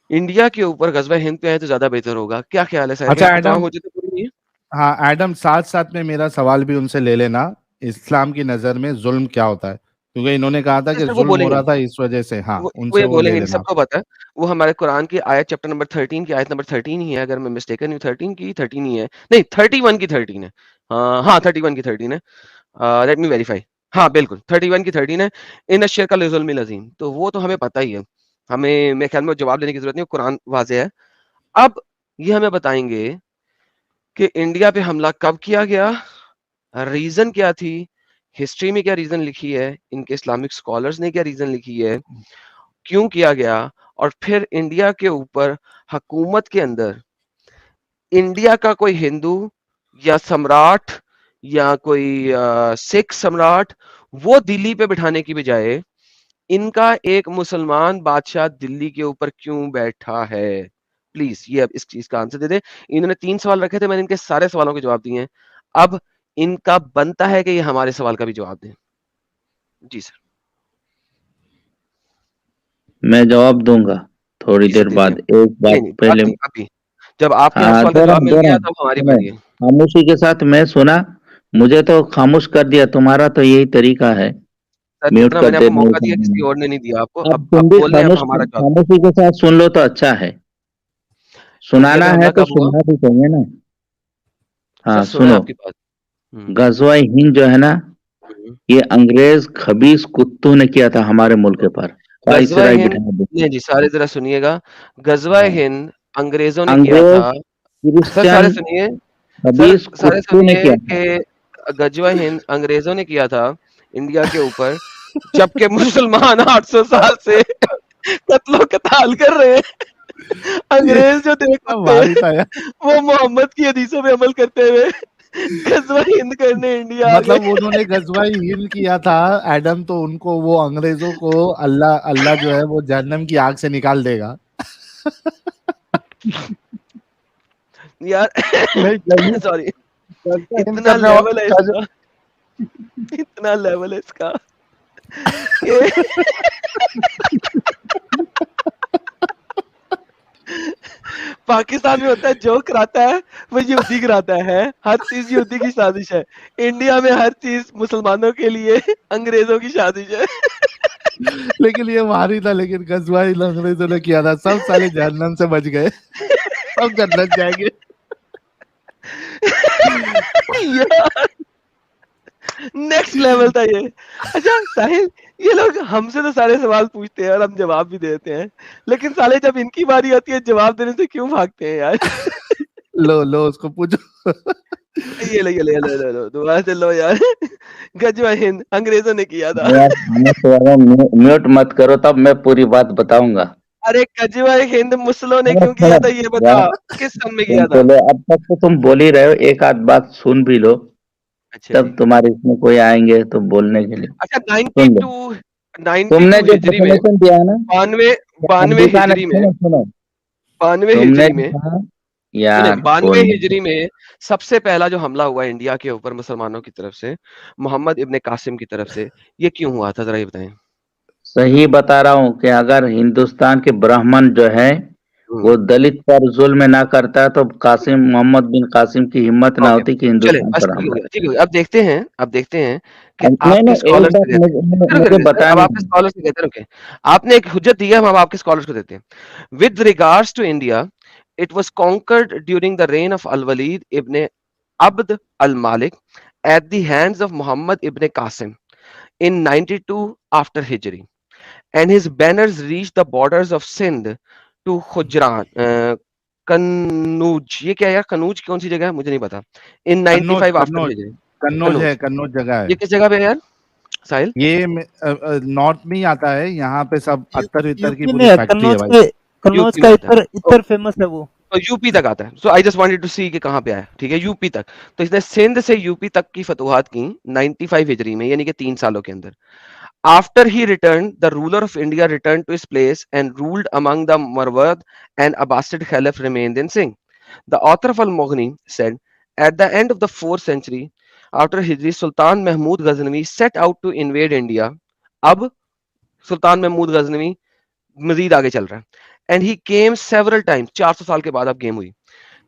इंडिया के ऊपर ग़ज़वा हिंद पे आए तो ज़्यादा बेहतर होगा। क्या ख़्याल है साहिर भाई, अच्छा आपकी तमाम एडम, हुज्जतें पूरी हुई हैं? हाँ एडम, साथ साथ में मेरा सवाल भी उनसे ले लेना, इस्लाम की नजर में जुल्म क्या होता है, क्योंकि इन्होंने कहा था कि सर वो जुल्म हो बोलेंगे, रहा था इस वजह से। हाँ, वो उनसे ये वो ले बोलेंगे नहीं, लेना। सबको पता है। वो हमारे कुरान की आयत चैप्टर नंबर 13 की आयत नंबर 13 ही है, अगर मैं मिस्टेकन हूँ, 13 की 13 ही है। नहीं, 31 की 13 है। हाँ, 31 की 13 है। Let me verify. हाँ, बिल्कुल 31 की 13 है। इन अश्शिरका लज़ुल्मिल अज़ीम। तो वो तो हमें पता ही है। हमें मेरे ख्याल में जवाब देने की ज़रूरत नहीं है, कुरान वाज़ेह है। अब ये हमें बताएँगे कि इंडिया पे हमला कब किया गया? रीज़न क्या थी? हिस्ट्री में क्या रीज़न लिखी है? इनके इस्लामिक स्कॉलर्स ने क्या रीज़न लिखी है? क्यों किया गया? और फिर इंडिया के ऊपर हुकूमत के अंदर इंडिया का कोई हिंदू या सम्राट या कोई सिख सम्राट, वो दिल्ली पे बिठाने की बजाय इनका एक मुसलमान बादशाह दिल्ली के ऊपर क्यों बैठा है? प्लीज़ ये अब इस चीज़ का आंसर दे दें। इन्होंने 3 सवाल रखे थे, मैंने इनके सारे सवालों के जवाब दिए हैं। अब इनका बनता है कि ये हमारे सवाल का भी जवाब दें। जी सर। मैं जवाब दूंगा थोड़ी जी सर, देर दीजिए। बाद। एक बात नहीं, पहले, अभी, अभी। जब आपके हर हाँ, सवाल का दे रहा जवाब हूँ, मिल दे रहा गया हूँ, तब हमारी सुनो, बारी है। खामोशी के साथ मैं सुना, मुझे तो खामोश कर दिया। तुम्हारा तो यही तरीका है, सर म्यूट जितना कर मैंने आपको देने मौका का। दिया किसी और ने नहीं दिया आपको। अब अब तुम भी बोल लें, अब खामोश, हमारा जवाब। खामोशी के साथ सुन लो तो अच्छा है। इंडिया सुनाना पे है हमला तो कब हुआ? सुनना भी चाहिए ना। सर हाँ, सुना है सुनो, आपकी बात। हुँ, गजवा हिंद जो है ना, हुँ। ये अंग्रेज खबीस कुत्तों ने किया था हमारे मुल्क ओके। पर। राइट से ग़ज़वा राइट हिंद, बिठाया दे। नहीं जी, सारे ज़रा सुनिएगा। ग़ज़वा हाँ, हिंद अंग्रेज़ों ने किया अंग्रेज था। सर क्रिश्चियन सारे सुनिए, सर खबीस सारे कुत्तों ने सुनिए किया था। कि ग़ज़वा हिंद अंग्रेज़ों ने किया था इंडिया के ऊपर, जबकि मुसलमान 800 साल से कत्लो-कताल कर रहे हैं। ये अंग्रेज़ जो थे क्या कुत्ते, भारी था यार। वो मोहम्मद की हदीसों पे अमल करते हुए ग़ज़वा हिंद करने इंडिया आ गए। मतलब उन्होंने गजवाई हिंद किया था एडम, तो उनको वो अंग्रेजों को अल्लाह अल्लाह जो है वो जहन्नम की आग से निकाल देगा। यार नहीं चाहिए, सॉरी, हिंद इतना करने लेवल है और इसका, इतना लेवल है इसका कि पाकिस्तान में होता है जो कराता है वो यहूदी कराता है, हर चीज यहूदी की साजिश है। इंडिया में हर चीज मुसलमानों के लिए अंग्रेजों की साजिश है। लेकिन ये मारी था, लेकिन गजवाई अंग्रेजों ने किया था। सब साले जहन्नम से बच गए, सब जन्नत जाएंगे। नेक्स्ट लेवल था ये। अच्छा साहिल, ये लोग हमसे तो सारे सवाल पूछते हैं और हम जवाब भी देते हैं, लेकिन साले जब इनकी बारी आती है जवाब देने से क्यों भागते हैं यार? लो उसको पूछो। ये लो दोबारा से लो यार। गजवा हिंद अंग्रेजों ने किया था। यार म्यूट मत करो, तब मैं पूरी बात बताऊंगा। अरे गजवा हिंद मुसलों ने क्यों किया था ये बता, यार, किस सन में किया था? चलो अब तक तो तुम बोल ही रहे हो, एक आध बात सुन भी लो, अच्छा तब जी। तुम्हारे इसमें कोई आएंगे तो बोलने के लिए। अच्छा सुन लो, 92 तुमने जो हिजरी में, डेफिनेशन दिया है ना, 92 अमेरिका ने, हिजरी में, सुनो 92 तुमने हिजरी में, कहा सुने यार 92 बोल, हिजरी में सबसे पहला जो हमला हुआ इंडिया के ऊपर मुसलमानों की तरफ से, मोहम्मद इब्ने कासिम की तरफ से, ये क्यों हुआ था जरा ये बताएं। सही बता रहा हूँ कि अगर हिंदुस्तान के ब्राह्मण जो है वो दलित पर जुल्म ना करता तो कासिम, मोहम्मद बिन कासिम की हिम्मत ना ओके, होती कि चले हिंदुस्तान बस पर ठीक हो हमला। गया, ठीक हो गया। अब देखते हैं कि नहीं आपके नहीं, एक स्कॉलर्स बात से कहते हैं। मुझे रुकिए सर, अब बतानी आपके है। स्कॉलर्स से कहते हैं, रुकिए। आपने एक हुज्जत दी है, हम आपके स्कॉलर्स को देते हैं। With regards to India, it was conquered during the reign of al Walid ibn Abd al Malik at the hands of Muhammad ibn Qasim in 92 after Hijri, and his banners reached the borders of Sindh to Khujran, Kannauj. ये क्या है यार, कन्नौज कौन सी जगह है मुझे नहीं पता। इन 95 आफ्टर हिजरी। कन्नौज है, कन्नौज, कन्नौज जगह ये है। किस जगह पे है यार साहिल? ये नॉर्थ में ही आता है, यहाँ पे सब अत्तर वित्तर की यूपी में पूरी है, फैक्ट्री है भाई। कन्नौज यूपी का में आता है। इतर इतर फेमस है वो। तो यूपी तक आता है। सो आई जस्ट वांटेड टू सी कि कहाँ पे आया, ठीक है, यूपी तक। तो इसने सिंध से यूपी तक की फतुहात की 95 हिजरी में, यानी कि 3 सालों के अंदर। After he returned, the ruler of India returned to his place and ruled among the Marwad and Abbasid Caliph remained in Singh. The author of Al-Mughni said, at the end of the 4th century after Hijri, Sultan Mahmud Ghaznavi set out to invade India. अब सुल्तान महमूद गजनवी मजीद आगे चल रहा है। And he came several time, 400 साल के बाद अब गेम हुई।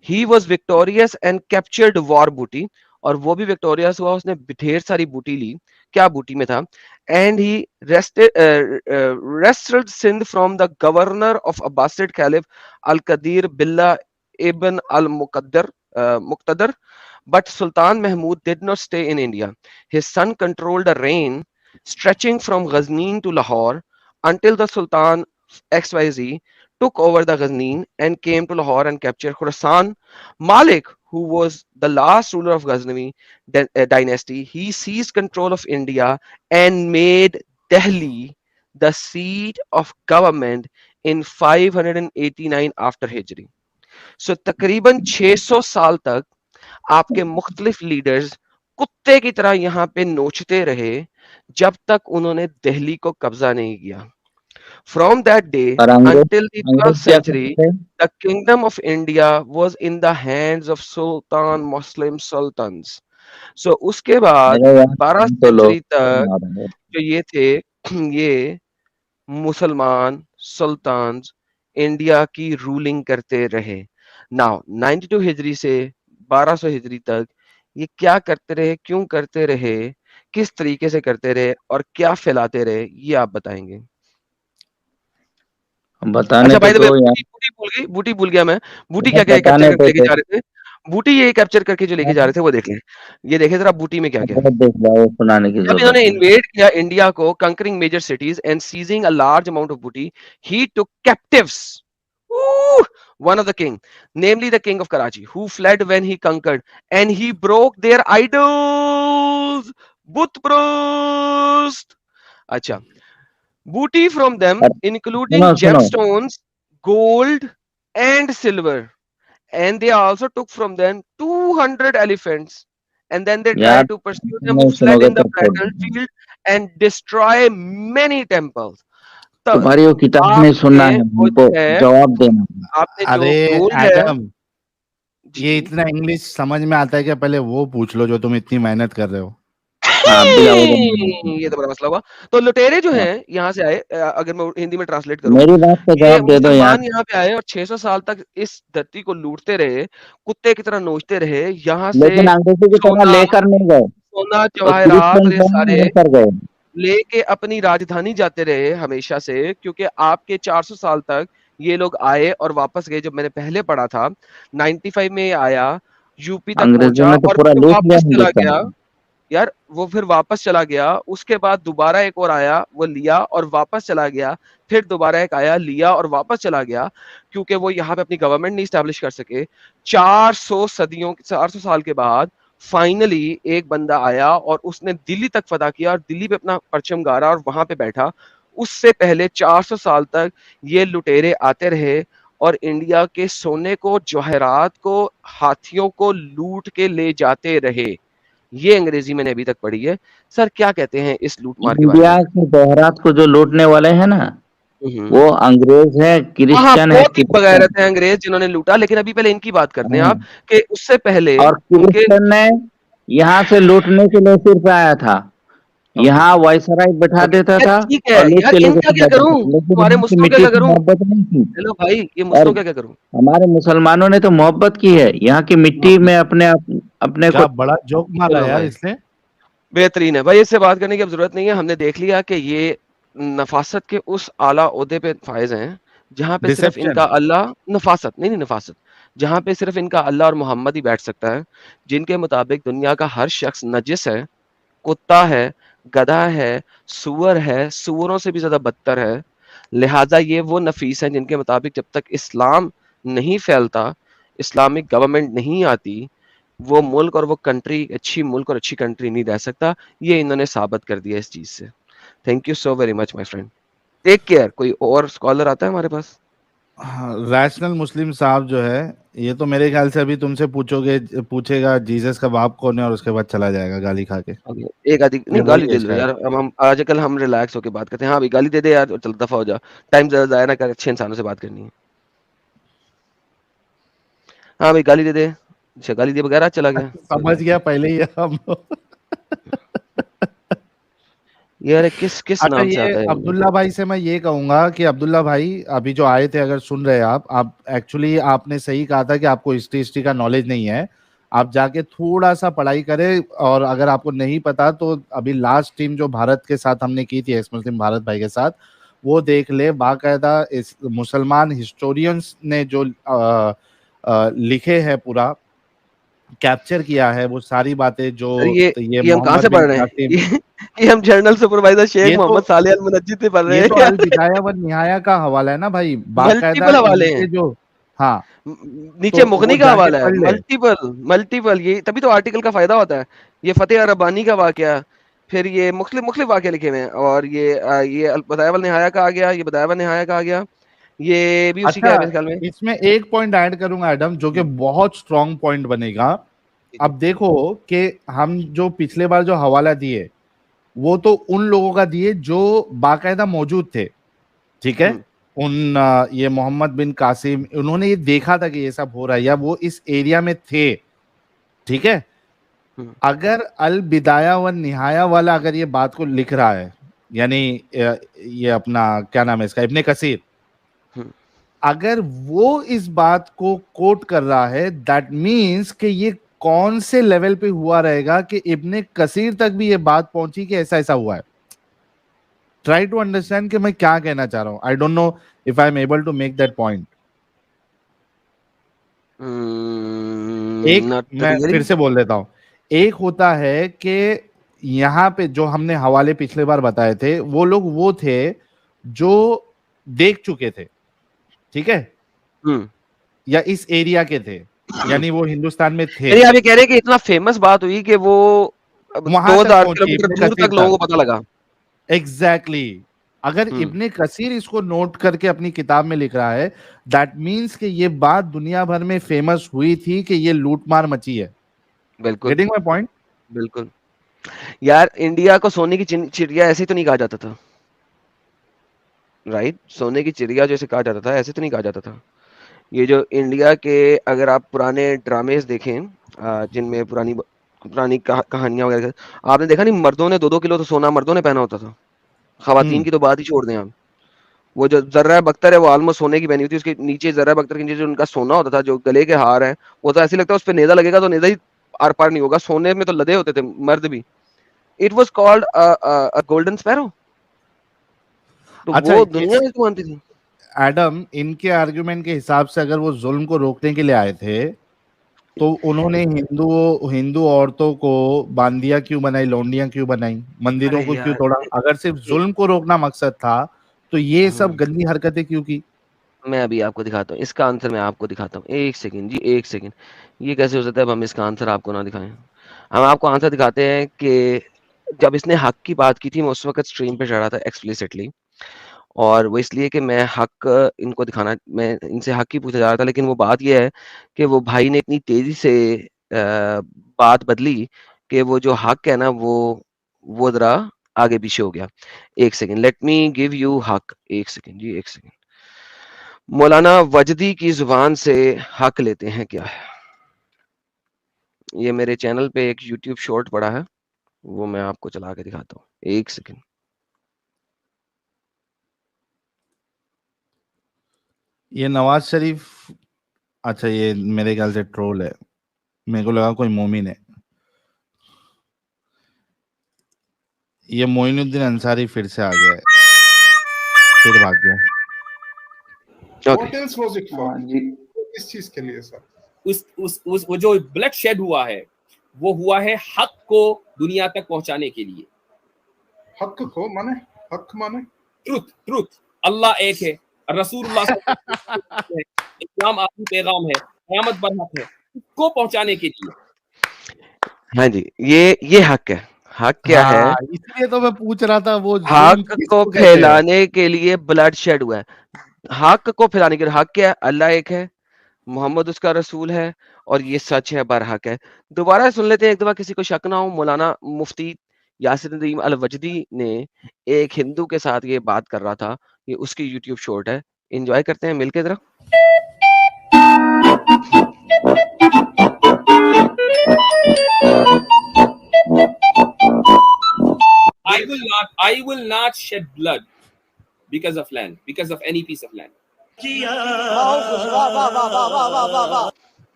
He was victorious and captured war बूटी, और वो भी विक्टोरियस हुआ, उसने ढेर सारी बूटी ली। क्या बूटी में था? And he wrested Sindh from the governor of Abbasid caliph al Qadir Billah ibn Al Muqtedar, but Sultan Mahmud did not stay in India. His son controlled a reign stretching from Ghaznin to Lahore until the Sultan XYZ took over the Ghaznin and came to Lahore and captured Khorasan. Malik, who was the last ruler of Ghaznavi dynasty, he seized control of India and made Delhi the seat of government in 589 after Hijri. So तकरीबन 600 साल तक आपके मुख्तलिफ लीडर्स कुत्ते की तरह यहाँ पे नोचते रहे जब तक उन्होंने दिल्ली को कब्जा नहीं किया। From that day और until the 12th अंग्रेज क्या century, करते थे? the kingdom of India was in the hands of Sultan Muslim sultans. So उसके बाद मेरे यार 12 तो लोग सेंचुरी तक जो ये थे, ये मुसलमान सुल्तान इंडिया की रूलिंग करते रहे। नाउ 92 हिजरी से 1200 हिजरी तक ये क्या करते रहे, क्यों करते रहे, किस तरीके से करते रहे और क्या फैलाते रहे, ये आप बताएंगे। बताने अच्छा भाई तो दो यार, बूटी भूल गया मैं। बूटी क्या क्या बताने कैप्चर करके तो लेके दो। जा रहे थे? बूटी ये कैप्चर करके जो लेके जा रहे थे वो देख लें। ये देखे जरा बूटी में क्या क्या। देख जाओ, सुनाने की जब जरूरत इन्होंने नहीं। इन्वेड किया इंडिया को, conquering major cities and seizing a large amount of booty, he took captives one of the king, namely the king of Karachi, who fled when he conquered, and he broke their idols, Butprust. Acha, booty from them और including सुनो सुनो, gemstones, gold and silver, and they also took from them 200 elephants, and then they यार tried to pursue them who नहीं fled सुनोगे in the तो छोड़ दूंगा। battlefield and destroy many temples. तो तुम्हारी वो किताब नहीं सुनना आपने है, वो हमको जो है, जवाब देना है। आपने जो अरे गोल्ड है, एडम, जी ये जी, इतना इंग्लिश समझ में आता है क्या? पहले वो पूछ लो जो तुम इतनी मेहनत कर रहे हो। ये तो बड़ा मसला हुआ। तो लुटेरे जो हैं यहाँ से आए, अगर मैं हिंदी में ट्रांसलेट करूँ, मेरी बात का ये जवाब दे दो यार। मुसलमान यहाँ पे आए और 600 साल तक इस धरती को लूटते रहे, कुत्ते की तरह नोचते रहे, यहाँ से लेकिन अंग्रेजी की तरह सोना लेकर नहीं गए, सोना, वो जवाहरात क्रिश्चियन और ये थे सारे लेकर गए। लेके अपनी राजधानी जाते रहे हमेशा से, क्योंकि आपके 400 साल तक ये लोग आए और वापस गए। जब मैंने पहले पढ़ा था 95 में ये आया, यूपी तक अंग्रेजों पहुंचा ने तो और पूरा फिर लूट लिया वापस चला हिंदुस्तान गया। को। यार वो फिर वापस चला गया, उसके बाद दोबारा एक और आया, वो लिया और वापस चला गया, फिर दोबारा एक आया, लिया और वापस चला गया, क्योंकि वो यहाँ पे अपनी गवर्नमेंट नहीं स्टैब्लिश कर सके। 400 साल के बाद फाइनली एक बंदा आया और उसने दिल्ली तक फतह किया और दिल्ली पे अपना परचम गाड़ा और वहां पे बैठा। उससे पहले 400 साल तक ये लुटेरे आते रहे और इंडिया के सोने को, जवाहरात को, हाथियों को लूट के ले जाते रहे। ये अंग्रेजी मैंने अभी तक पढ़ी है। सर क्या कहते हैं इस लूटमार के बारे इंडिया में? के जवाहरात को जो लूटने वाले हैं ना, हम्म। वो अंग्रेज है, हाँ, क्रिश्चियन है, बहुत ही क्रिश्चियन। बगैरत है अंग्रेज जिन्होंने लूटा, लेकिन अभी पहले इनकी बात करते हैं हाँ। आप, कि उससे पहले और उनके क्रिश्चियन ने यहाँ से लूटने के लिए सिर्फ आया था, यहाँ वायसराय बैठा ओके देता यार, था ठीक है और लूट यार, के लेके इनका चले क्या जाता करूं? था, लेकिन तुम्हारे यहाँ की मुस्लिम का मिट्टी क्या से करूं? मोहब्बत नहीं थी। हेलो भाई, ये और मुस्लिम का क्या करूं? हमारे मुसलमानों ने तो मोहब्बत की है यहाँ की मिट्टी में, अपने को। क्या बड़ा जोक मारा चलो यार भाई, इसने। बेहतरीन है भाई, इससे बात करने की अब जरूरत नहीं है। हमने देख लिया कि ये नफासत के उस आला ओहदे पे फायज हैं जहां पे सिर्फ डिसेप्शन। इनका अल्लाह, नफासत नहीं नफासत, जहां पे सिर्फ इनका अल्लाह और मोहम्मद ही बैठ सकता है, जिनके मुताबिक दुनिया का हर शख्स नजिस है, कुत्ता है, गधा है, सूअर है, सूअरों से भी ज्यादा बदतर है। लिहाजा ये वो नफीस हैं जिनके मुताबिक जब तक इस्लाम नहीं फैलता, इस्लामिक गवर्नमेंट नहीं आती, वो मुल्क और वो कंट्री अच्छी मुल्क और अच्छी कंट्री नहीं रह सकता। ये इन्होंने साबित कर दिया इस चीज से। Thank you so very much my friend, take care. कोई और स्कॉलर आता है हमारे पास? रैशनल मुस्लिम साहब जो है, ये तो मेरे ख्याल से अभी तुमसे पूछेगा जीसस का बाप कौन है और उसके बाद चला जाएगा गाली खा के। एक आदि ये नहीं, गाली वही दे है दो शायद। यार। हम आजकल हम रिलैक्स होके बात करते हैं। हाँ भाई, गाली दे दे यार, चल दफा हो जा। टाइम ज्यादा जाया ना कर, अच्छे इंसानों से बात करनी है। हाँ भाई, गाली दे दे। अच्छा, गाली दिए बगैर आज चला गया। समझ गया पहले ही हम लोग। यार किस किस अच्छा, नाम से ये आता है ये? अब्दुल्ला भाई से मैं ये कहूंगा कि अब्दुल्ला भाई अभी जो आए थे, अगर सुन रहे हैं आप एक्चुअली आपने सही कहा था कि आपको हिस्ट्री का नॉलेज नहीं है। आप जाके थोड़ा सा पढ़ाई करें, और अगर आपको नहीं पता तो अभी लास्ट टीम जो भारत के साथ हमने की थी, एक्स मुस्लिम भारत भाई के साथ, वो देख ले। बाकायदा इस मुसलमान हिस्टोरियंस ने जो लिखे हैं, पूरा कैप्चर किया है वो सारी बातें जो सर ये ये हम कहाँ मोहम्मद से बिन पढ़ रहे हैं? कासिम। ये हम जर्नल सुपरवाइजर शेख ये मोहम्मद तो साले अल मुनज्जिद से पढ़ रहे ये हैं तो यार। अल बिदाया व निहाया का हवाला है ना भाई, बाकायदा मल्टीपल हवाले इनके हैं, जो। हाँ, नीचे तो वो मुगनी का जाके हवाला है, पढ़ ले। Multiple multiple. ये तभी तो आर्टिकल का फायदा होता है। ये फतेह रब्बानी का वाकया, फिर ये मुख्तलिफ मुख्तलिफ वाकया लिखे हुए हैं, और ये अल बदाया वल निहाया का आ गया, ये बदाया वल निहाया का आ गया, ये भी उसी का अच्छा, है मेरे ख्याल में। इसमें एक पॉइंट ऐड करूंगा एडम, जो कि बहुत स्ट्रॉन्ग पॉइंट बनेगा। अब देखो कि हम जो पिछले बार जो हवाला दिए, वो तो उन लोगों का दिए जो बाकायदा मौजूद थे, ठीक है। ये मोहम्मद बिन कासिम, उन्होंने ये देखा था कि ये सब हो रहा है, या वो इस एरिया में थे, ठीक है। अगर अल बिदाया व निहाया वाला अगर ये बात को लिख रहा है, यानी ये अपना क्या नाम है इसका, इब्ने कसीर, अगर वो इस बात को कोट कर रहा है, दैट मीन्स कि ये कौन से लेवल पे हुआ रहेगा कि इब्ने कसीर तक भी ये बात पहुंची कि ऐसा ऐसा हुआ है। ट्राई टू अंडरस्टैंड कि मैं क्या कहना चाह रहा हूं। I don't know if I am able to make that point. एक मैं फिर से बोल देता हूं। एक होता है कि यहाँ पे जो हमने हवाले पिछले बार बताए थे, वो लोग वो थे जो देख चुके थे, ठीक है, या इस एरिया के थे, यानी वो हिंदुस्तान में थे। आप ये कह रहे हैं कि इतना फेमस बात हुई कि वो वहां तक 2000 पहुंची किलोमीटर इब्ने दूर कसीर तक लोगों को पता लगा। एग्जैक्टली। अगर इब्ने कसीर इसको नोट करके अपनी किताब में लिख रहा है, दैट मीन्स कि ये बात दुनिया भर में फेमस हुई थी कि ये लूटमार मची है। बिल्कुल, गेटिंग माय पॉइंट? बिल्कुल। यार इंडिया को सोने की चिड़िया ऐसे तो नहीं कहा जाता था, राइट? सोने की चिड़िया जैसे कहा जाता था, ऐसे तो नहीं कहा जाता था। ये जो इंडिया के, अगर आप पुराने ड्रामेज देखें, जिनमें पुरानी पुरानी कहानियां वगैरह, आपने देखा नहीं, मर्दों ने 2-2 किलो तो सोना मर्दों ने पहना होता था, खवातीन की तो बात ही छोड़ दें आप। वो जो जर्रा बख्तर है वो ऑलमोस्ट सोने की पहनी हुई थी, उसके नीचे जर्रा बख्तर के नीचे जो उनका सोना होता था, जो गले के हार है, वो तो ऐसे लगता है उस पर नेजा लगेगा तो नेजा ही आर पार नहीं होगा, सोने में तो लदे होते थे मर्द भी। It was called golden sparrow. तो अच्छा, वो दुनिया में मानती थी। एडम, इनके आर्गुमेंट के हिसाब से अगर वो जुल्म को रोकने के लिए आए थे, तो उन्होंने हिंदू औरतों को बांदिया क्यों बनाई, लौंडियां क्यों बनाई, मंदिरों को क्यों तोड़ा? अगर सिर्फ जुल्म को रोकना मकसद था तो ये सब गंदी हरकतें क्यों की? मैं अभी आपको दिखाता हूँ इसका आंसर, मैं आपको दिखाता हूँ, एक सेकंड जी, एक सेकंड। ये कैसे हो सकता है अब हम इसका आंसर आपको ना दिखाएं? हम आपको आंसर दिखाते हैं कि जब इसने हक की बात की थी, मैं उस वक्त स्ट्रीम पे चढ़ा था एक्सप्लिसिटली, और वो इसलिए कि मैं हक इनको दिखाना, मैं इनसे हक ही पूछा जा रहा था, लेकिन वो बात ये है कि वो भाई ने इतनी तेजी से बात बदली कि वो जो हक है ना वो जरा आगे पीछे हो गया। एक second, let me give you हक, एक सेकंड जी, एक सेकंड। मौलाना वजदी की जुबान से हक लेते हैं क्या है। ये मेरे चैनल पे एक यूट्यूब शॉर्ट पड़ा है, वो मैं आपको चला के दिखाता हूँ, एक सेकंड। ये नवाज शरीफ, अच्छा ये मेरे ख्याल से ट्रोल है, मेरे को लगा कोई मोमिन है। ये मोइनुद्दीन अंसारी फिर से आ गया है, फिर भाग गया। Okay. What else was it for? किस चीज के लिए सर? उस वो जो ब्लड शेड हुआ है वो हुआ है हक को दुनिया तक पहुंचाने के लिए। हक को माने, हक माने ट्रुथ, ट्रुथ। अल्लाह एक है, रसूलुल्लाह है, इस्लाम आखिरी पैगाम है, क़यामत बरहक है, इसको पहुंचाने के लिए। हाँ जी, ये हक है। हक क्या है? इसलिए तो मैं पूछ रहा था, वो हक को फैलाने के लिए ब्लड शेड हुआ है। हक को फैलाने के लिए, हक क्या है? अल्लाह एक है, मोहम्मद उसका रसूल है, और ये सच है, बरहक है। दोबारा सुन लेते हैं एक दफा, किसी को शक ना हो। मौलाना मुफ्ती यासिर नदीम अल वजदी ने एक हिंदू के साथ ये बात कर रहा था, ये उसकी यूट्यूब शॉर्ट है, एंजॉय करते हैं मिलके जरा। I will not shed blood because of land, because of any piece of land.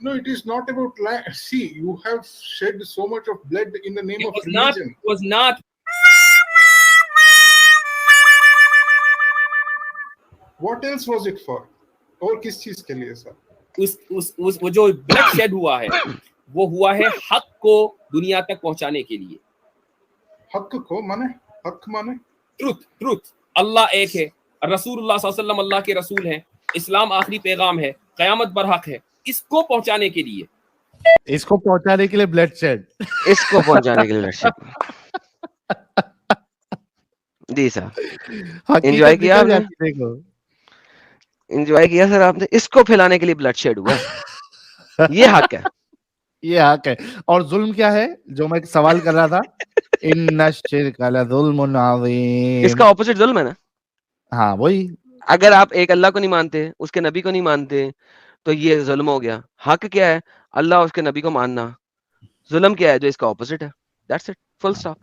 No, it is not about land. See, you have shed so much of blood in the name of religion. Was not. What else was it for? और किस चीज के लिए सर? उस वो जो ब्लड शेड हुआ है वो हुआ है हक को दुनिया तक पहुंचाने के लिए। हक को माने, हक माने ट्रुथ, ट्रुथ। अल्लाह एक है, रसूलुल्लाह सल्लल्लाहु अलैहि वसल्लम अल्लाह के रसूल हैं, इस्लाम आखिरी पैगाम है, क़यामत बरहक है, इसको पहुंचाने के लिए। इसको पहुंचाने के लिए ब्लड शेड, इसको पहुंचाने के लिए ब्लड शेड। जी सर, एंजॉय किया आपने? देखो, एंजॉय किया सर आपने? इसको फैलाने के लिए ब्लड शेड हुआ है। ये हक है, ये हक है। और जुल्म क्या है, जो मैं सवाल कर रहा था? इन्ना शिर्क लज़ुल्मुन अज़ीम, इसका ऑपोजिट जुल्म है ना। हाँ वही। अगर आप एक अल्लाह को नहीं मानते, उसके नबी को नहीं मानते, तो ये जुल्म हो गया। हक क्या है? अल्लाह उसके नबी को मानना। जुल्म क्या है? जो इसका ऑपोजिट है। That's it, full stop.